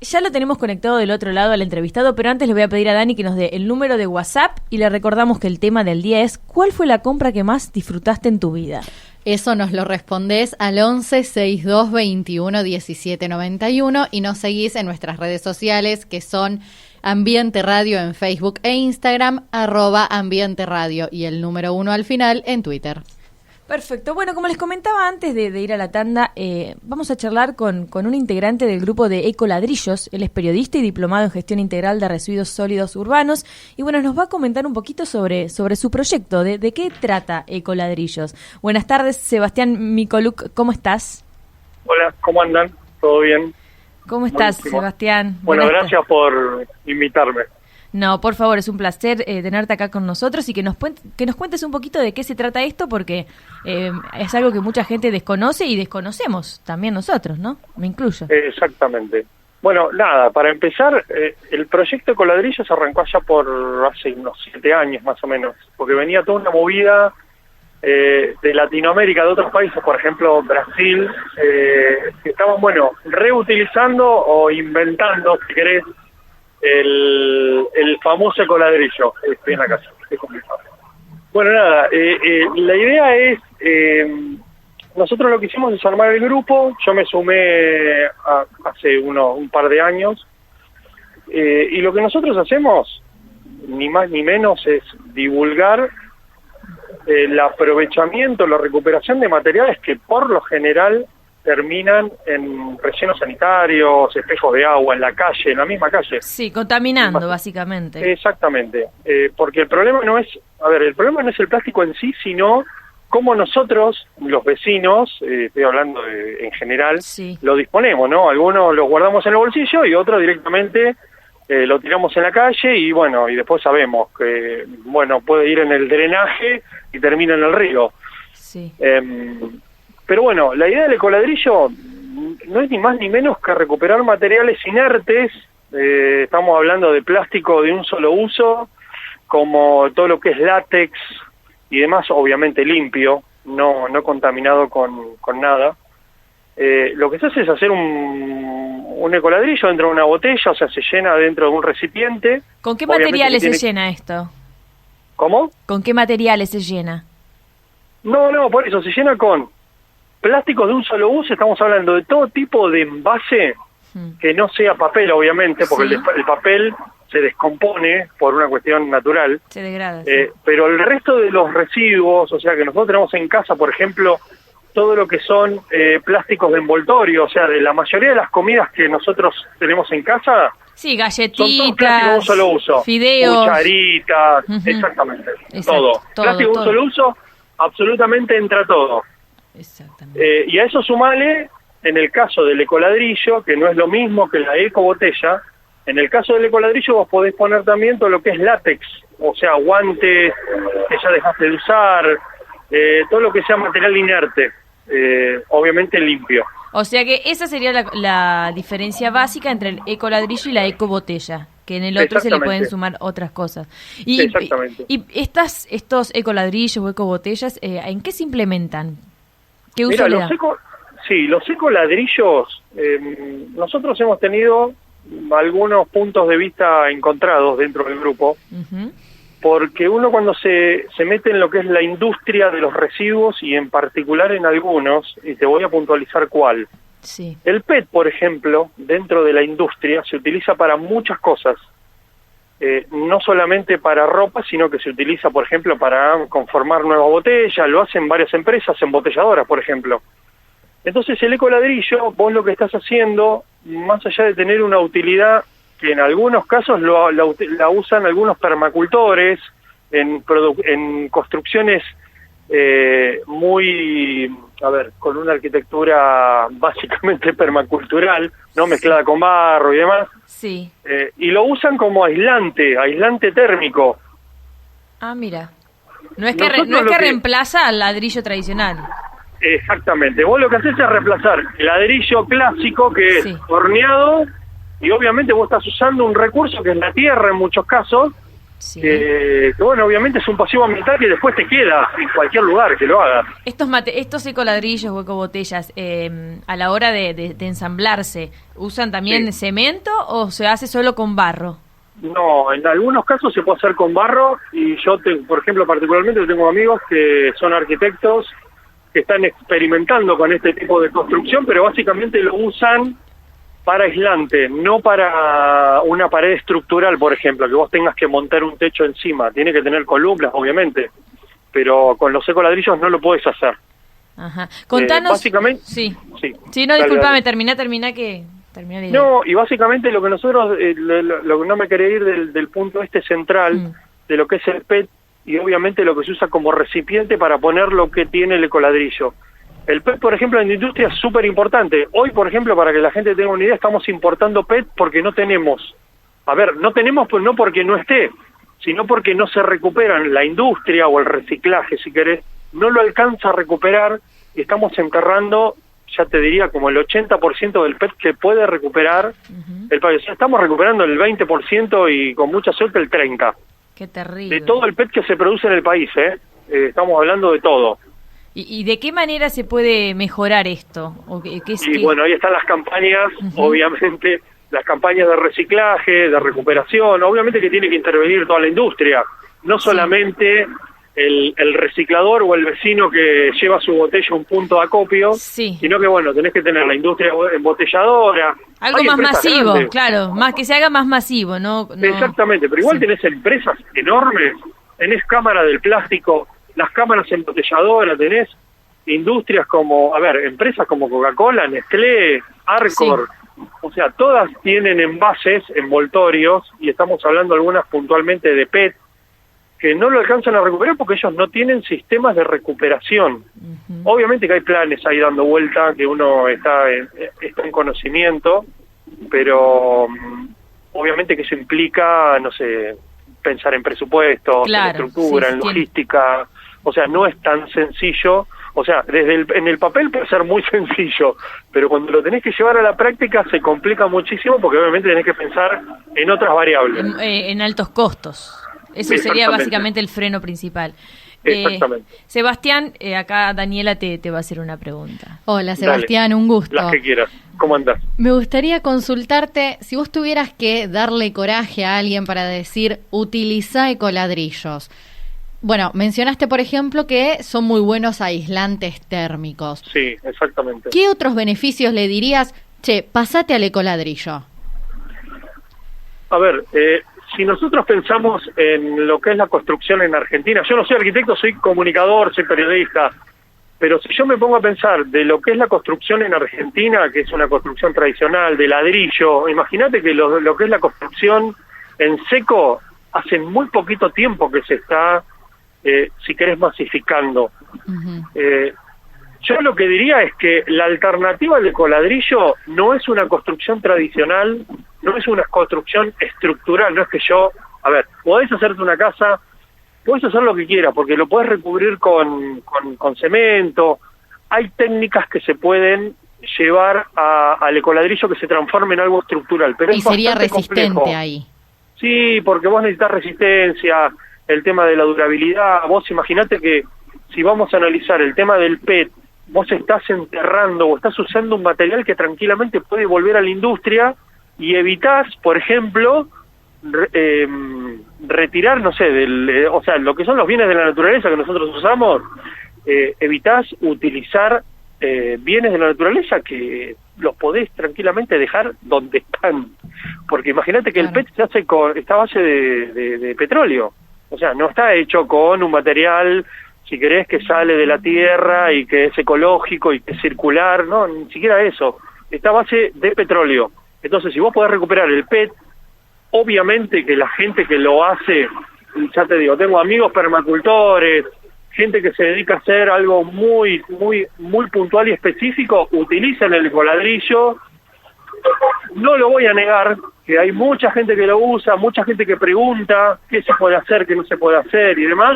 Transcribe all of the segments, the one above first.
Ya lo tenemos conectado del otro lado al entrevistado, pero antes le voy a pedir a Dani que nos dé el número de WhatsApp y le recordamos que el tema del día es ¿cuál fue la compra que más disfrutaste en tu vida? Eso nos lo respondés al 11 62 21 17 91 y nos seguís en nuestras redes sociales que son Ambiente Radio en Facebook e Instagram, @Ambiente Radio y el número 1 al final en Twitter. Perfecto. Bueno, como les comentaba antes de ir a la tanda, vamos a charlar con un integrante del grupo de Ecoladrillos. Él es periodista y diplomado en gestión integral de residuos sólidos urbanos. Y bueno, nos va a comentar un poquito sobre su proyecto, de qué trata Ecoladrillos. Buenas tardes, Sebastián Mikoluk, ¿cómo estás? Hola, ¿cómo andan? ¿Todo bien? ¿Cómo estás, Buenísimo. Sebastián? Bueno, gracias por invitarme. No, por favor, es un placer tenerte acá con nosotros y que nos cuentes un poquito de qué se trata esto, porque es algo que mucha gente desconoce y desconocemos también nosotros, ¿no? Me incluyo. Exactamente. Bueno, nada, para empezar, el proyecto Ecoladrillos arrancó allá por hace unos 7 años más o menos, porque venía toda una movida de Latinoamérica, de otros países, por ejemplo Brasil, que estaban, reutilizando o inventando, si querés, el famoso ecoladrillo. Estoy en la casa, es complicado. Bueno, nada, la idea es, nosotros lo que hicimos es armar el grupo. Yo me sumé hace un par de años, y lo que nosotros hacemos, ni más ni menos, es divulgar el aprovechamiento, la recuperación de materiales que por lo general terminan en rellenos sanitarios, espejos de agua, en la calle, en la misma calle. Sí, contaminando, básicamente. Exactamente, porque el problema no es el plástico en sí, sino cómo nosotros, los vecinos, estoy hablando en general, sí, lo disponemos, ¿no? Algunos lo guardamos en el bolsillo y otros directamente lo tiramos en la calle y después sabemos que, puede ir en el drenaje y termina en el río. Sí. Pero bueno, la idea del ecoladrillo no es ni más ni menos que recuperar materiales inertes. Estamos hablando de plástico de un solo uso, como todo lo que es látex y demás, obviamente limpio, no contaminado con nada. Lo que se hace es hacer un ecoladrillo dentro de una botella, o sea, se llena dentro de un recipiente. ¿Con qué materiales se llena esto? ¿Cómo? ¿Con qué materiales se llena? No, por eso, se llena con plásticos de un solo uso. Estamos hablando de todo tipo de envase que no sea papel, obviamente, porque sí, el papel se descompone por una cuestión natural. Se degrada. Sí. Pero el resto de los residuos, o sea, que nosotros tenemos en casa, por ejemplo, todo lo que son plásticos de envoltorio, o sea, de la mayoría de las comidas que nosotros tenemos en casa. Sí, Son todos plásticos de galletitas, un solo uso. fideos. Cucharitas, exactamente. Exacto, todo. Plástico de un solo uso, absolutamente entra todo. Exactamente. Y a eso sumale, en el caso del ecoladrillo, que no es lo mismo que la ecobotella, en el caso del ecoladrillo vos podés poner también todo lo que es látex, o sea, guantes que ya dejaste de usar, todo lo que sea material inerte, obviamente limpio. O sea que esa sería la diferencia básica entre el ecoladrillo y la ecobotella, que en el otro se le pueden sumar otras cosas. Exactamente. Y estos ecoladrillos o ecobotellas, ¿en qué se implementan? ¿Qué uso Mira, le da? los ecoladrillos, nosotros hemos tenido algunos puntos de vista encontrados dentro del grupo, porque uno cuando se mete en lo que es la industria de los residuos y en particular en algunos, y te voy a puntualizar cuál. Sí. El PET, por ejemplo, dentro de la industria se utiliza para muchas cosas, no solamente para ropa, sino que se utiliza, por ejemplo, para conformar nuevas botellas, lo hacen varias empresas embotelladoras, por ejemplo. Entonces el ecoladrillo, vos lo que estás haciendo, más allá de tener una utilidad que en algunos casos la usan algunos permacultores en construcciones con una arquitectura básicamente permacultural, no mezclada con barro y demás. Sí. Y lo usan como aislante térmico. Ah, mira. No es que reemplaza al ladrillo tradicional. Exactamente. Vos lo que haces es reemplazar el ladrillo clásico, que es horneado, y obviamente vos estás usando un recurso que es la tierra en muchos casos, Sí. Que bueno, obviamente es un pasivo ambiental que después te queda en cualquier lugar que lo hagas. Estos ecoladrillos o ecobotellas, a la hora de ensamblarse, ¿usan también cemento o se hace solo con barro? No, en algunos casos se puede hacer con barro y yo, por ejemplo, particularmente tengo amigos que son arquitectos que están experimentando con este tipo de construcción, pero básicamente lo usan para aislante, no para una pared estructural, por ejemplo, que vos tengas que montar un techo encima. Tiene que tener columnas, obviamente, pero con los ecoladrillos no lo podés hacer. Ajá. Contanos... básicamente... Sí, sí no, discúlpame, dale. termina que... termina la idea. No, y básicamente lo que nosotros, lo que no me quería ir del punto central, de lo que es el PET, y obviamente lo que se usa como recipiente para poner lo que tiene el ecoladrillo. El PET, por ejemplo, en la industria es súper importante. Hoy, por ejemplo, para que la gente tenga una idea, estamos importando PET porque no tenemos. A ver, no tenemos pues no porque no esté, sino porque no se recuperan. La industria o el reciclaje, si querés, no lo alcanza a recuperar y estamos enterrando, ya te diría, como el 80% del PET que puede recuperar el país. O sea, estamos recuperando el 20% y con mucha suerte el 30%. Qué terrible. De todo el PET que se produce en el país, estamos hablando de todo. ¿Y de qué manera se puede mejorar esto? Bueno, ahí están las campañas, obviamente, las campañas de reciclaje, de recuperación, obviamente que tiene que intervenir toda la industria, no solamente el reciclador o el vecino que lleva su botella a un punto de acopio, sino que, bueno, tenés que tener la industria embotelladora. Algo más masivo, grandes. Claro, más que se haga más masivo, ¿no? Exactamente, pero igual tenés empresas enormes, tenés cámara del plástico, las cámaras embotelladoras, tenés industrias como, empresas como Coca-Cola, Nestlé, Arcor, o sea, todas tienen envases, envoltorios, y estamos hablando algunas puntualmente de PET, que no lo alcanzan a recuperar porque ellos no tienen sistemas de recuperación. Obviamente que hay planes ahí dando vuelta, que uno está en conocimiento, pero obviamente que eso implica, no sé, pensar en presupuestos, en estructura, en logística. O sea, no es tan sencillo. O sea, en el papel puede ser muy sencillo, pero cuando lo tenés que llevar a la práctica se complica muchísimo porque obviamente tenés que pensar en otras variables. En altos costos. Eso sería básicamente el freno principal. Exactamente. Sebastián, acá Daniela te va a hacer una pregunta. Hola Sebastián, un gusto. Las que quieras. ¿Cómo andás? Me gustaría consultarte, si vos tuvieras que darle coraje a alguien para decir, utiliza ecoladrillos. Bueno, mencionaste, por ejemplo, que son muy buenos aislantes térmicos. Sí, exactamente. ¿Qué otros beneficios le dirías? Pasate al ecoladrillo. A ver, si nosotros pensamos en lo que es la construcción en Argentina, yo no soy arquitecto, soy comunicador, soy periodista, pero si yo me pongo a pensar de lo que es la construcción en Argentina, que es una construcción tradicional de ladrillo, imagínate que lo que es la construcción en seco, hace muy poquito tiempo que se está, si querés, masificando. Yo lo que diría es que la alternativa al ecoladrillo no es una construcción tradicional, no es una construcción estructural, no es que podés hacerte una casa, podés hacer lo que quieras, porque lo podés recubrir con cemento, hay técnicas que se pueden llevar al ecoladrillo que se transforme en algo estructural, pero y es sería bastante resistente complejo. Ahí. Sí, porque vos necesitas resistencia, el tema de la durabilidad. Vos imaginate que si vamos a analizar el tema del PET, vos estás enterrando o estás usando un material que tranquilamente puede volver a la industria y evitás, por ejemplo, retirar, no sé, o sea, lo que son los bienes de la naturaleza que nosotros usamos, evitás utilizar bienes de la naturaleza que los podés tranquilamente dejar donde están. Porque imagínate que el PET se hace está a base de petróleo. O sea, no está hecho con un material, si querés, que sale de la tierra y que es ecológico y que es circular, no, ni siquiera eso. Está a base de petróleo. Entonces, si vos podés recuperar el PET, obviamente que la gente que lo hace, ya te digo, tengo amigos permacultores, gente que se dedica a hacer algo muy, muy, muy puntual y específico, utilizan el ecoladrillo. No lo voy a negar, que hay mucha gente que lo usa, mucha gente que pregunta qué se puede hacer, qué no se puede hacer y demás.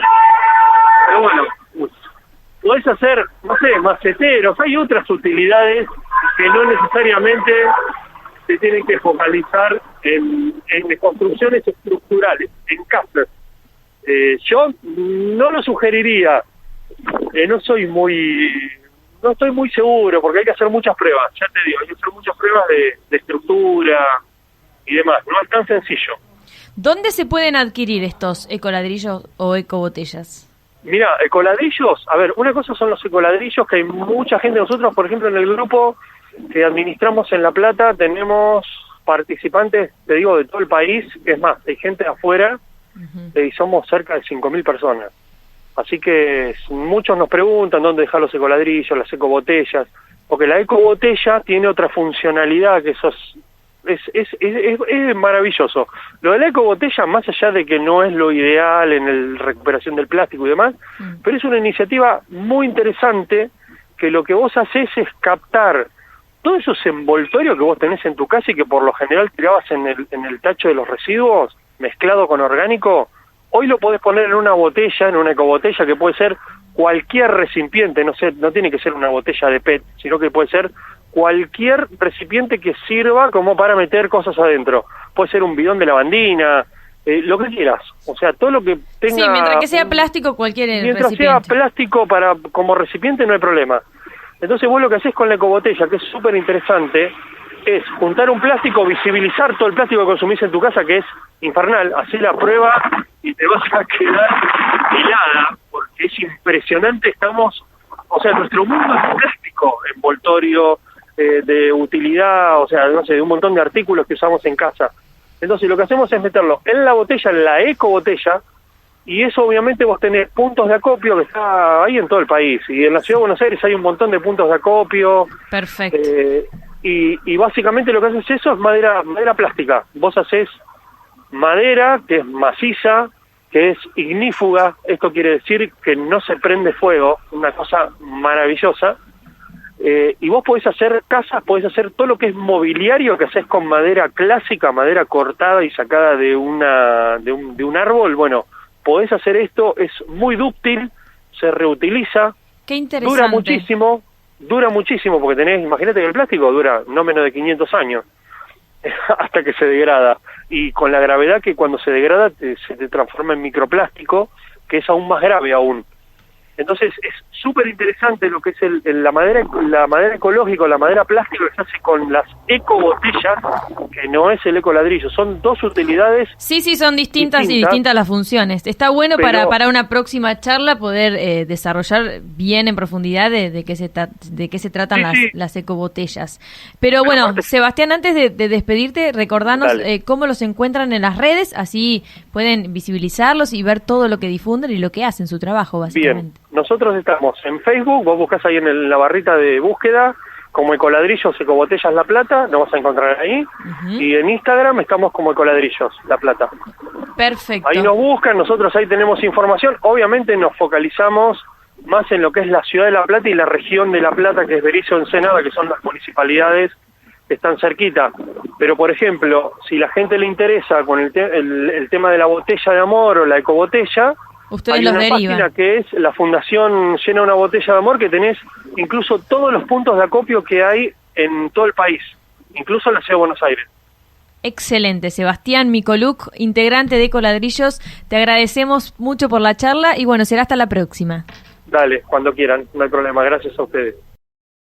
Pero bueno, podés hacer, no sé, maceteros, hay otras utilidades que no necesariamente se tienen que focalizar en construcciones estructurales, en casas. Yo no lo sugeriría, no estoy muy seguro, porque hay que hacer muchas pruebas, ya te digo, hay que hacer muchas pruebas de estructura y demás, no es tan sencillo. ¿Dónde se pueden adquirir estos ecoladrillos o ecobotellas? Mira, ecoladrillos, a ver, una cosa son los ecoladrillos, que hay mucha gente, nosotros por ejemplo en el grupo que administramos en La Plata, tenemos participantes, te digo, de todo el país, es más, hay gente de afuera, y somos cerca de 5.000 personas. Así que muchos nos preguntan dónde dejar los ecoladrillos, las ecobotellas, porque la ecobotella tiene otra funcionalidad que eso es maravilloso. Lo de la ecobotella, más allá de que no es lo ideal en la recuperación del plástico y demás, pero es una iniciativa muy interesante, que lo que vos haces es captar todos esos envoltorios que vos tenés en tu casa y que por lo general tirabas en el tacho de los residuos, mezclado con orgánico. Hoy lo podés poner en una botella, en una ecobotella, que puede ser cualquier recipiente, no tiene que ser una botella de PET, sino que puede ser cualquier recipiente que sirva como para meter cosas adentro. Puede ser un bidón de lavandina, lo que quieras. O sea, todo lo que tenga... Sí, mientras que sea plástico, cualquier mientras recipiente. Sea plástico como recipiente, no hay problema. Entonces vos lo que haces con la ecobotella, que es súper interesante, es juntar un plástico, visibilizar todo el plástico que consumís en tu casa, que es infernal. Hacé la prueba y te vas a quedar helada, porque es impresionante. O sea, nuestro mundo es plástico, envoltorio, de utilidad, o sea, no sé, de un montón de artículos que usamos en casa. Entonces lo que hacemos es meterlo en la botella, en la ecobotella, y eso obviamente vos tenés puntos de acopio que está ahí en todo el país, y en la Ciudad de Buenos Aires hay un montón de puntos de acopio. Perfecto. Y básicamente lo que haces eso es madera plástica. Vos haces madera que es maciza, que es ignífuga, esto quiere decir que no se prende fuego, una cosa maravillosa. Y vos podés hacer casas, podés hacer todo lo que es mobiliario que haces con madera clásica, madera cortada y sacada de un árbol. Bueno, podés hacer esto, es muy dúctil, se reutiliza. Qué interesante. Dura muchísimo porque imagínate que el plástico dura no menos de 500 años hasta que se degrada, y con la gravedad que cuando se degrada se te transforma en microplástico, que es aún más grave aún. Entonces es súper interesante lo que es la madera ecológica, la madera plástica que se hace con las ecobotellas, que no es el ecoladrillo, son dos utilidades. Sí, son distintas y distintas las funciones. Está bueno para una próxima charla poder desarrollar bien en profundidad de qué se tratan las ecobotellas. Pero bueno, aparte, Sebastián, antes de despedirte, recordanos cómo los encuentran en las redes, así pueden visibilizarlos y ver todo lo que difunden y lo que hacen, su trabajo básicamente. Bien. Nosotros estamos en Facebook, vos buscás ahí en la barrita de búsqueda, como Ecoladrillos, Ecobotellas La Plata, nos vas a encontrar ahí, y en Instagram estamos como Ecoladrillos La Plata. Perfecto. Ahí nos buscan, nosotros ahí tenemos información, obviamente nos focalizamos más en lo que es la ciudad de La Plata y la región de La Plata, que es Berisso, Ensenada, que son las municipalidades que están cerquita, pero por ejemplo, si la gente le interesa con el tema de la botella de amor o la ecobotella, ustedes hay los una derivan. página que es la Fundación Llena una Botella de Amor, que tenés incluso todos los puntos de acopio que hay en todo el país, incluso en la Ciudad de Buenos Aires. Excelente, Sebastián Micoluc, integrante de Ecoladrillos, te agradecemos mucho por la charla y bueno, será hasta la próxima. Dale, cuando quieran, no hay problema, gracias a ustedes.